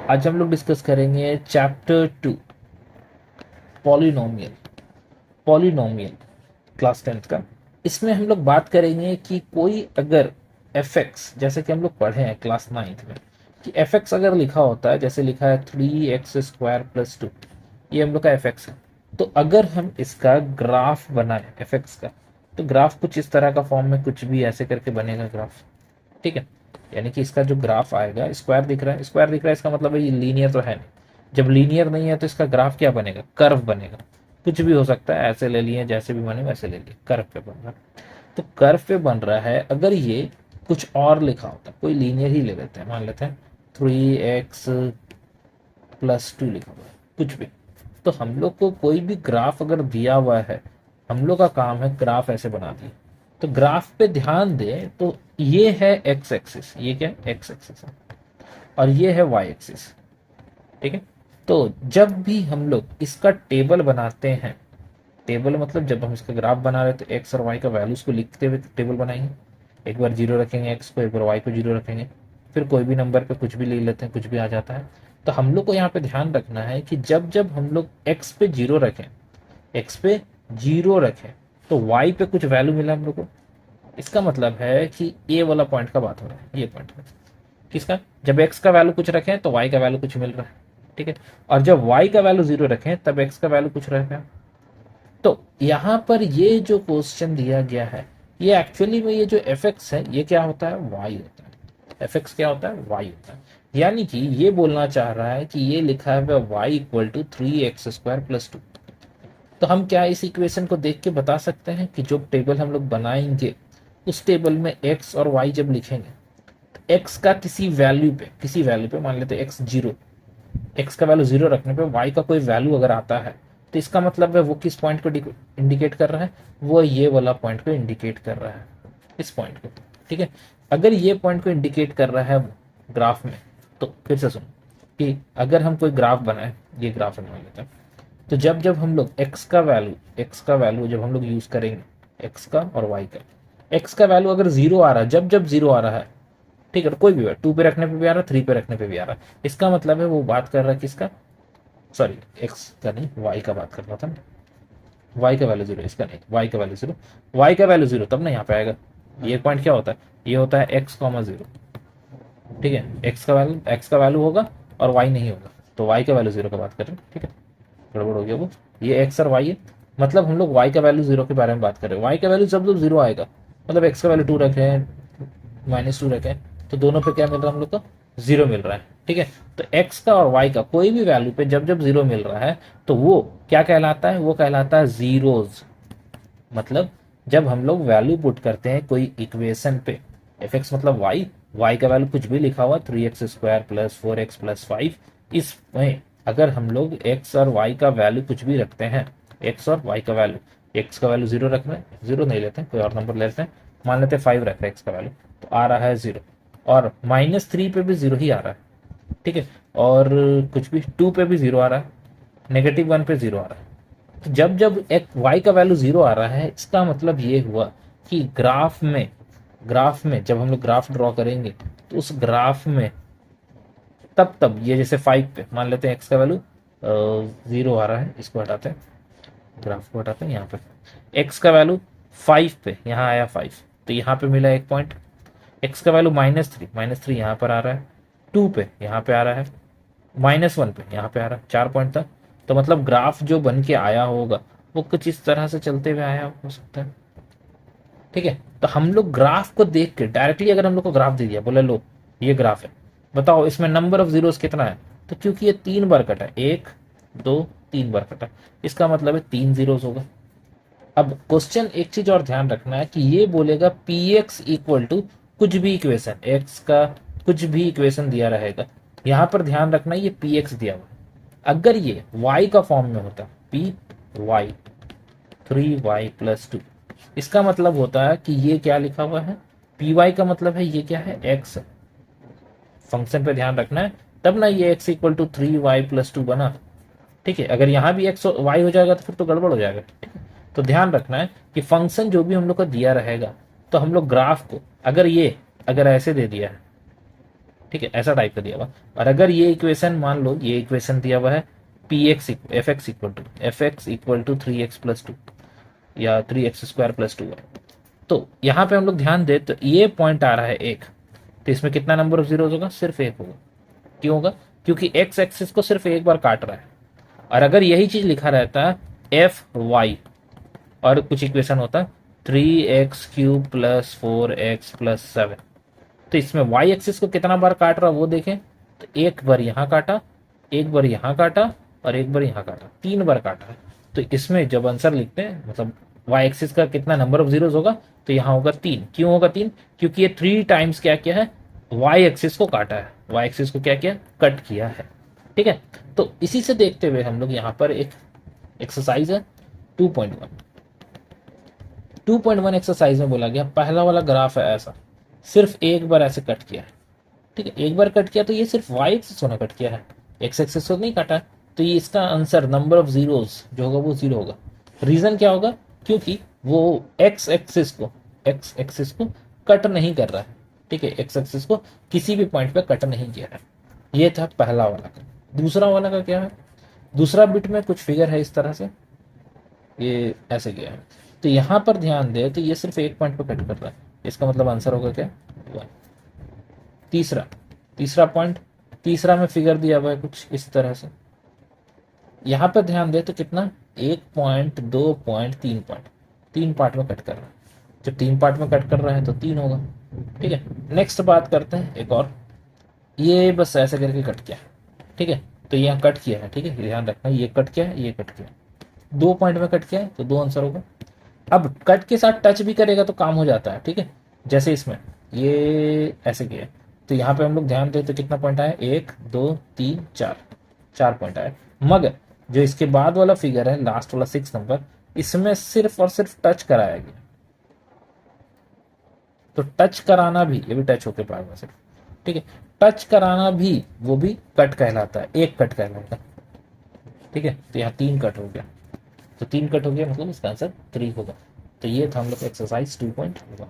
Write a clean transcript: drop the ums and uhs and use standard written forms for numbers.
आज हम लोग डिस्कस करेंगे chapter 2, polynomial. Polynomial class 10th का। इसमें हम लोग बात करेंगे कि कोई अगर एफ एक्स, जैसे कि हम लोग पढ़े हैं क्लास 9th में, कि एफ एक्स अगर लिखा होता है, जैसे लिखा है 3x² + 2, ये हम लोग का एफ एक्स है। तो अगर हम इसका ग्राफ बनाए एफ एक्स का, तो ग्राफ कुछ इस तरह का फॉर्म में कुछ भी ऐसे करके बनेगा ग्राफ। ठीक है, यानी कि इसका जो ग्राफ आएगा, स्क्वायर दिख रहा है, स्क्वायर दिख रहा है, इसका मतलब है ये लीनियर तो है नहीं। जब लीनियर नहीं है तो इसका ग्राफ क्या बनेगा? कर्व बनेगा। कुछ भी हो सकता है, ऐसे ले लिए, जैसे भी बने वैसे ले लिए, कर्व पे बन रहा है। तो कर्व पे बन रहा है। अगर ये कुछ और लिखा होता, कोई लीनियर ही ले लेते हैं, मान लेते हैं 3x + 2 लिखा हुआ है, कुछ भी। तो हम लोग को कोई भी ग्राफ अगर दिया हुआ है, हम लोग का काम है ग्राफ ऐसे बना दिए। तो ग्राफ पे ध्यान दें तो ये है एक्स एक्सिस, ये क्या है? एक्स एक्सिस है, और ये है वाई एक्सिस। ठीक है, तो जब भी हम लोग इसका टेबल बनाते हैं, टेबल मतलब जब हम इसका ग्राफ बना रहे, तो एक्स और वाई का वैल्यूज को लिखते हुए टेबल बनाएंगे। एक बार जीरो रखेंगे एक्स को, एक बार वाई को जीरो रखेंगे, फिर कोई भी नंबर पे कुछ भी ले लेते हैं, कुछ भी आ जाता है। तो हम लोग को यहाँ पे ध्यान रखना है कि जब जब हम लोग एक्स पे जीरो रखें, एक्स पे जीरो रखें, तो वाई पे कुछ वैल्यू मिला हम लोग को, इसका मतलब है कि ए वाला पॉइंट का बात हो रहा है, ये पॉइंट का। किसका? जब एक्स का वैल्यू कुछ रखें तो वाई का वैल्यू कुछ मिल रहा है। ठीक है, और जब वाई का वैल्यू जीरो रखें तब एक्स का वैल्यू कुछ रहेगा। तो यहां पर ये जो क्वेश्चन दिया गया है, ये एक्चुअली में ये जो एफ एक्स है, ये क्या होता है? वाई होता है। एफ एक्स क्या होता है? वाई होता है। यानी कि ये बोलना चाह रहा है कि ये लिखा है वाई इक्वल टू 3x² + 2। तो हम क्या इस इक्वेशन को देख के बता सकते हैं कि जो टेबल हम लोग बनाएंगे, उस टेबल में एक्स और वाई जब लिखेंगे, तो एक्स का किसी वैल्यू पे मान लेते हैं एक्स जीरो, एक्स का वैल्यू जीरो रखने पे वाई का कोई वैल्यू अगर आता है, तो इसका मतलब है वो किस पॉइंट को इंडिकेट कर रहा है? वो ये वाला पॉइंट को इंडिकेट कर रहा है, इस पॉइंट को। ठीक है, अगर ये पॉइंट को इंडिकेट कर रहा है ग्राफ में, तो फिर से सुनो कि अगर हम कोई ग्राफ बनाए, ये ग्राफ बना लेते हैं, तो जब जब हम लोग एक्स का वैल्यू जब हम लोग यूज करेंगे, एक्स का और वाई का, एक्स का वैल्यू अगर जीरो आ रहा है, जब जब जीरो आ रहा है, ठीक है, कोई भी है, 2 पे रखने पे भी आ रहा है, 3 पे रखने पे भी आ रहा है, इसका मतलब है वो बात कर रहा है किसका? सॉरी, एक्स का नहीं, वाई का बात कर रहा था ना। वाई का वैल्यू जीरो, इसका नहीं, वाई का वैल्यू जीरो। वाई का वैल्यू जीरो तब ना यहाँ पे आएगा। ये पॉइंट क्या होता है? ये होता है x, 0। ठीक है, एक्स का वैल्यू होगा और वाई नहीं होगा, तो वाई का वैल्यू जीरो का बात कर रहे हैं। ठीक है, गड़बड़ हो गया वो, ये एक्स और वाई है, मतलब हम लोग वाई का वैल्यू जीरो के बारे में बात कर रहे हैं। वाई का वैल्यू जब जब जीरो आएगा, मतलब एक्स का वैल्यू 2 रखे, -2 रखें, तो दोनों पे क्या मिल रहा है हम लोग को? जीरो मिल रहा है। ठीक है, तो एक्स का और वाई का कोई भी वैल्यू पे जब जब जीरो मिल रहा है, तो वो क्या कहलाता है? वो कहलाता है जीरोज। मतलब जब हम लोग वैल्यू पुट करते हैं कोई इक्वेशन पे, एफ एक्स मतलब वाई, वाई का वैल्यू कुछ भी लिखा हुआ 3x² + 4x + 5, इसमें अगर हम लोग एक्स और वाई का वैल्यू कुछ भी रखते हैं, एक्स और वाई का वैल्यू, एक्स का वैल्यू जीरो रख रहे हैं, जीरो नहीं लेते हैं, कोई और नंबर लेते हैं, मान लेते हैं 5 रख रहे हैं एक्स का वैल्यू, तो आ रहा है जीरो, और -3 पे भी जीरो ही आ रहा है। ठीक है, और कुछ भी 2 पे भी जीरो आ रहा है, -1 पे जीरो आ रहा है। तो जब जब एक वाई का वैल्यू जीरो आ रहा है, इसका मतलब ये हुआ कि ग्राफ में जब हम लोग ग्राफ ड्रॉ करेंगे, तो उस ग्राफ में तब ये जैसे 5 पे मान लेते हैं एक्स का वैल्यू जीरो आ रहा है, इसको हटाते हैं, ग्राफ को हटाते हैं, यहाँ पे एक्स का वैल्यू 5 पे यहाँ आया 5, तो यहाँ पे मिला एक पॉइंट। एक्स का वैल्यू -3 यहाँ पर आ रहा है, 2 पे यहाँ पे आ रहा है, -1 पे यहाँ पे आ रहा है, 4 पॉइंट तक। तो मतलब ग्राफ जो बन के आया होगा, वो कुछ इस तरह से चलते हुए आया हो सकता है। ठीक है, तो हम लोग ग्राफ को देख के डायरेक्टली अगर हम लोग को ग्राफ दे दिया, बोले लो ये ग्राफ है, बताओ इसमें नंबर ऑफ जीरोस कितना है, तो क्योंकि ये 3 बार कटा है, 1 2 3 बार कटा, इसका मतलब है 3 जीरोस होगा। अब क्वेश्चन एक चीज और ध्यान रखना है कि ये बोलेगा पी एक्स इक्वल टू कुछ भी इक्वेशन, एक्स का कुछ भी इक्वेशन दिया रहेगा, यहां पर ध्यान रखना ये पी एक्स दिया हुआ है। अगर ये y का फॉर्म में होता, पी वाई 3y + 2, इसका मतलब होता है कि ये क्या लिखा हुआ है? पी वाई का मतलब है ये क्या है? x। फंक्शन पे ध्यान रखना है, तब ना ये x इक्वल टू 3y + 2 बना। ठीक है, अगर यहाँ भी x y हो जाएगा तो फिर तो गड़बड़ हो जाएगा। ठीक है, तो ध्यान रखना है कि फंक्शन जो भी हम लोग को दिया रहेगा, तो हम लोग ग्राफ को अगर ऐसे दे दिया है, ठीक है, ऐसा टाइप का दिया हुआ। और अगर ये इक्वेशन मान लो, ये इक्वेशन दिया हुआ है p x f x equal to 3x+2 या 3x² + 2 है, तो यहाँ पे हम लोग ध्यान दें तो ये पॉइंट आ रहा है एक, तो इसमें कितना नंबर ऑफ जीरोज होगा? सिर्फ एक होगा। क्यों होगा? क्योंकि एक्स एक्सिस को सिर्फ एक बार काट रहा है। और अगर यही चीज लिखा रहता है एफ वाई और कुछ इक्वेशन होता 3x³ + 4x+7, तो इसमें वाई एक्सिस को कितना बार काट रहा वो देखें, तो एक बार यहाँ काटा, एक बार यहाँ काटा और एक बार यहाँ काटा, 3 बार काटा है। तो इसमें जब आंसर लिखते हैं मतलब वाई एक्सिस का कितना नंबर ऑफ जीरोज होगा, तो यहाँ होगा 3। क्यों होगा 3? क्योंकि ये 3 टाइम्स क्या किया है, वाई एक्सिस को काटा है, वाई एक्सिस को क्या किया, कट किया है। ठीक है, तो इसी से देखते हुए हम लोग यहाँ पर एक एक्सरसाइज है 2.1। 2.1 एक्सरसाइज में बोला गया पहला वाला ग्राफ है ऐसा, सिर्फ एक बार ऐसे कट किया है। ठीक है, एक बार कट किया तो ये सिर्फ वाई एक्सिस होना कट किया है, एक्स एक्सिस तो नहीं काटा है। तो ये इसका आंसर नंबर ऑफ जीरोस जो होगा वो 0 होगा। रीजन क्या होगा? क्योंकि वो एक्स एक्सिस को कट नहीं कर रहा है। ठीक है, एक्स एक्सिस को किसी भी पॉइंट पे कट नहीं किया है। ये था पहला वाला का। दूसरा वाला का क्या है? दूसरा बिट में कुछ फिगर है इस तरह से, ये ऐसे गया है, तो यहां पर ध्यान दे तो ये सिर्फ एक पॉइंट पे कट कर रहा है, इसका मतलब आंसर होगा क्या? 1। तीसरा पॉइंट, तीसरा में फिगर दिया हुआ है कुछ इस तरह से, यहां पर ध्यान दे तो कितना, 1 पॉइंट, 2 पॉइंट, 3 पॉइंट, 3 पार्ट में कट कर रहा है। जब 3 पार्ट में कट कर रहा है तो 3 होगा। ठीक है, नेक्स्ट बात करते हैं एक और, ये बस ऐसे करके कट किया। ठीक है, तो यहाँ कट किया है। ठीक है, ध्यान रखना, ये कट किया है, ये कट किया, 2 पॉइंट में कट किया है, तो 2 आंसर होगा। अब कट के साथ टच भी करेगा तो काम हो जाता है। ठीक है, जैसे इसमें ये ऐसे किया है, तो यहाँ पे हम लोग ध्यान दें तो कितना पॉइंट आया, 1 2 3 4, 4 पॉइंट आया। मगर जो इसके बाद वाला फिगर है लास्ट वाला 6 नंबर, इसमें सिर्फ और सिर्फ टच कराया गया। तो टच कराना भी, ये भी टच होके पाएगा सिर्फ। ठीक है, टच कराना भी, वो भी कट कहलाता है, एक कट कहलाता है। ठीक है, तो यहाँ 3 कट हो गया, तो 3 कट हो गया मतलब इसका आंसर 3 होगा। तो ये था हम लोग एक्सरसाइज 2.1।